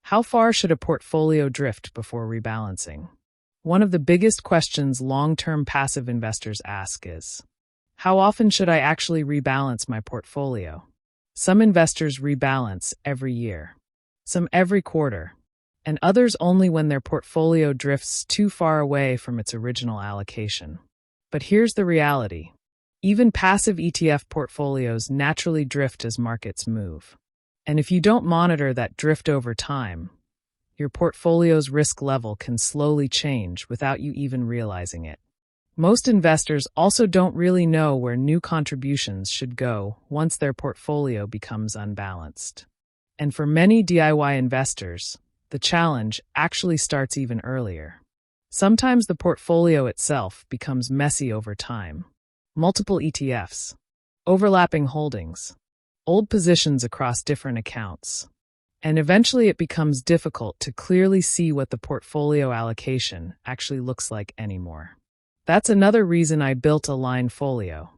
How far should a portfolio drift before rebalancing? One of the biggest questions long-term passive investors ask is, how often should I actually rebalance my portfolio? Some investors rebalance every year, some every quarter, and others only when their portfolio drifts too far away from its original allocation. But here's the reality. Even passive ETF portfolios naturally drift as markets move. And if you don't monitor that drift over time, your portfolio's risk level can slowly change without you even realizing it. Most investors also don't really know where new contributions should go once their portfolio becomes unbalanced. And for many DIY investors, the challenge actually starts even earlier. Sometimes the portfolio itself becomes messy over time. Multiple ETFs, overlapping holdings, old positions across different accounts. And eventually it becomes difficult to clearly see what the portfolio allocation actually looks like anymore. That's another reason I built Alignfolio,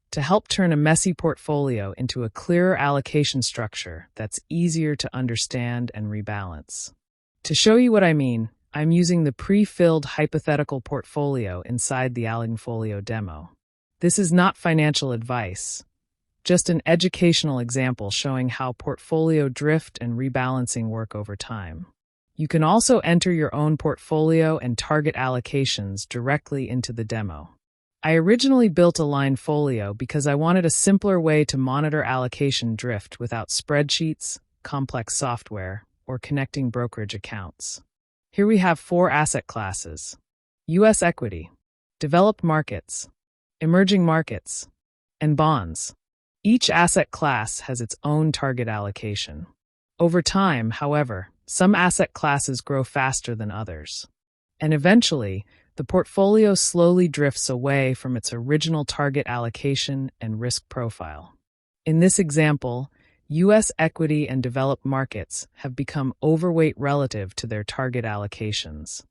to help turn a messy portfolio into a clearer allocation structure that's easier to understand and rebalance. To show you what I mean, I'm using the pre-filled hypothetical portfolio inside the Alignfolio demo. This is not financial advice, just an educational example showing how portfolio drift and rebalancing work over time. You can also enter your own portfolio and target allocations directly into the demo. I originally built Alignfolio because I wanted a simpler way to monitor allocation drift without spreadsheets, complex software, or connecting brokerage accounts. Here we have 4 asset classes: U.S. equity, developed markets, emerging markets, and bonds. Each asset class has its own target allocation. Over time, however, some asset classes grow faster than others. And eventually, the portfolio slowly drifts away from its original target allocation and risk profile. In this example, U.S. equity and developed markets have become overweight relative to their target allocations.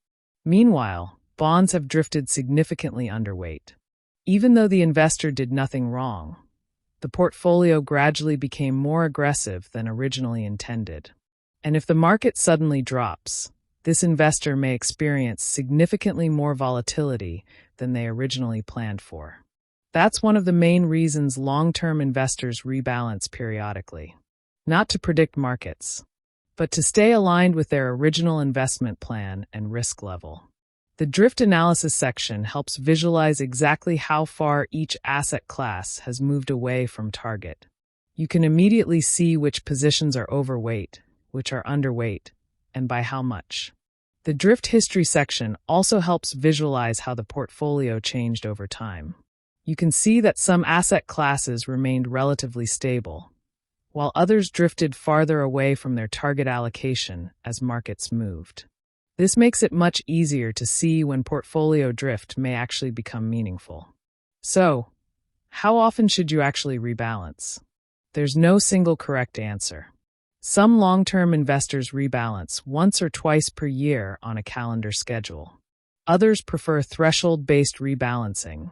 Meanwhile, bonds have drifted significantly underweight. Even though the investor did nothing wrong, the portfolio gradually became more aggressive than originally intended. And if the market suddenly drops, this investor may experience significantly more volatility than they originally planned for. That's one of the main reasons long-term investors rebalance periodically. Not to predict markets, but to stay aligned with their original investment plan and risk level. The drift analysis section helps visualize exactly how far each asset class has moved away from target. You can immediately see which positions are overweight, which are underweight, and by how much. The drift history section also helps visualize how the portfolio changed over time. You can see that some asset classes remained relatively stable, while others drifted farther away from their target allocation as markets moved. This makes it much easier to see when portfolio drift may actually become meaningful. So, how often should you actually rebalance? There's no single correct answer. Some long-term investors rebalance once or twice per year on a calendar schedule. Others prefer threshold-based rebalancing,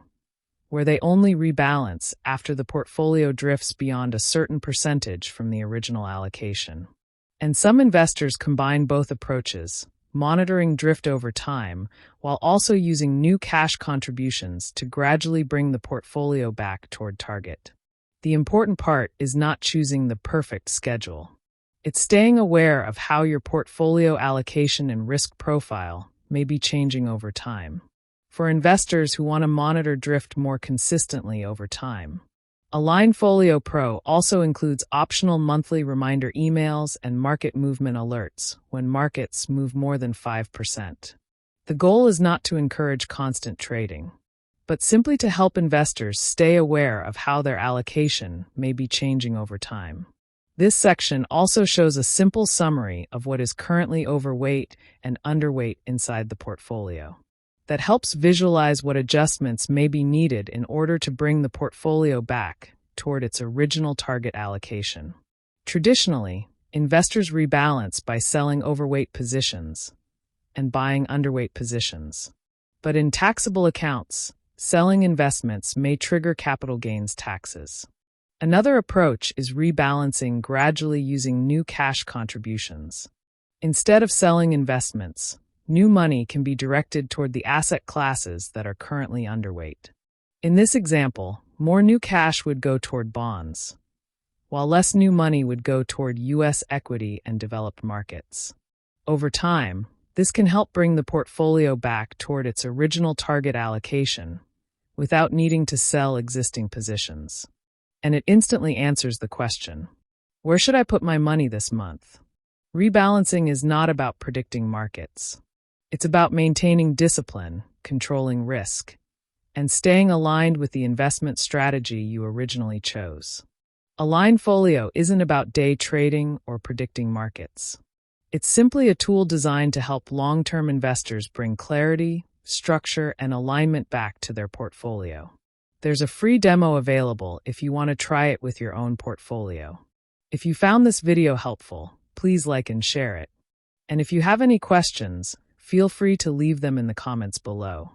where they only rebalance after the portfolio drifts beyond a certain percentage from the original allocation. And some investors combine both approaches, monitoring drift over time, while also using new cash contributions to gradually bring the portfolio back toward target. The important part is not choosing the perfect schedule. It's staying aware of how your portfolio allocation and risk profile may be changing over time. For investors who want to monitor drift more consistently over time, Alignfolio Pro also includes optional monthly reminder emails and market movement alerts when markets move more than 5%. The goal is not to encourage constant trading, but simply to help investors stay aware of how their allocation may be changing over time. This section also shows a simple summary of what is currently overweight and underweight inside the portfolio. That helps visualize what adjustments may be needed in order to bring the portfolio back toward its original target allocation. Traditionally, investors rebalance by selling overweight positions and buying underweight positions. But in taxable accounts, selling investments may trigger capital gains taxes. Another approach is rebalancing gradually using new cash contributions. Instead of selling investments, new money can be directed toward the asset classes that are currently underweight. In this example, more new cash would go toward bonds, while less new money would go toward U.S. equity and developed markets. Over time, this can help bring the portfolio back toward its original target allocation without needing to sell existing positions. And it instantly answers the question, where should I put my money this month? Rebalancing is not about predicting markets. It's about maintaining discipline, controlling risk, and staying aligned with the investment strategy you originally chose. Alignfolio isn't about day trading or predicting markets. It's simply a tool designed to help long-term investors bring clarity, structure, and alignment back to their portfolio. There's a free demo available if you want to try it with your own portfolio. If you found this video helpful, please like and share it. And if you have any questions, feel free to leave them in the comments below.